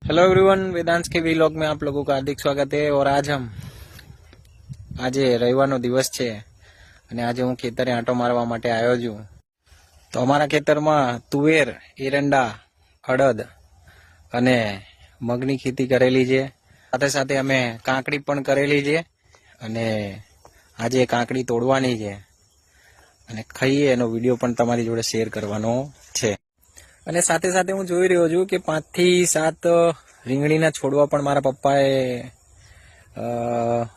Hello everyone, Vedansh के vlog में आप लोगों का हार्दिक स्वागत है। और આજે રવિવારનો દિવસ છે અને આજે હું ખેતરે આંટો મારવા માટે આવ્યો છું। તો અમારા ખેતરમાં તુવેર, એરંડા, અડદ અને મગની ખેતી કરેલી છે। સાથે સાથે અમે કાંકડી પણ કરેલી છે અને આજે કાંકડી તોડવાની છે અને ખાઈએ એનો વિડીયો પણ તમારી જોડે શેર કરવાનો છે। અને સાથે સાથે હું જોઈ રહ્યો છું કે 5 થી 7 રીંગણીના છોડવા પણ મારા પપ્પાએ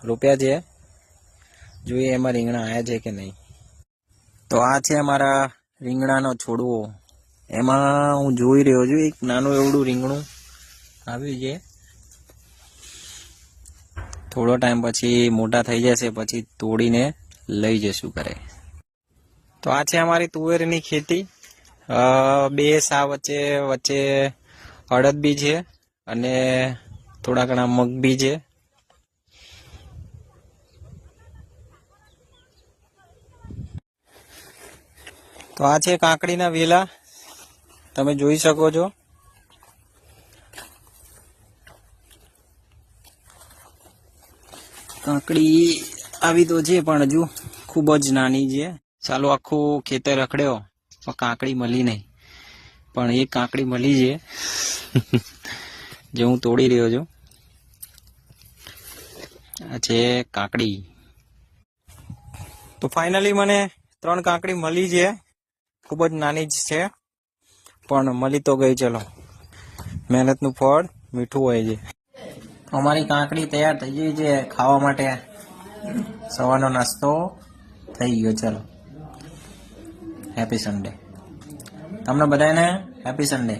રોપ્યા છે। જોઈએ એમાં રીંગણા આવ્યા છે કે નહીં। તો આ છે અમારા રીંગણાનો છોડવો। એમાં હું જોઈ રહ્યો છું એક નાનું એવડું રીંગણું આવ્યું છે। થોડો ટાઈમ પછી મોટા થઈ જશે, પછી તોડીને લઈ જશું ઘરે। તો આ છે અમારી તુવેરની ખેતી। બે સા વચ્ચે અડદ બી છે અને થોડા ઘણા મગ બી છે। તો આ છે કાંકડીના વેલા, તમે જોઈ શકો છો। કાંકડી આવી તો છે પણ હજુ ખૂબ જ નાની છે। ચાલો આખું ખેતર રખડ્યો પણ કાંકડી મળી નહીં, પણ એક કાંકડી મળી છે જે હું તોડી રહ્યો છું। આ છે કાંકડી। તો ફાઇનલી મને 3 કાંકડી મળી છે। ખૂબ જ નાની જ છે પણ મળી તો ગઈ। ચલો, મહેનતનું ફળ મીઠું હોય છે। અમારી કાંકડી તૈયાર થઈ ગઈ છે ખાવા માટે। સવારનો નાસ્તો થઈ ગયો। ચલો, હેપી સન્ડે તમને બધાને, હેપી સન્ડે।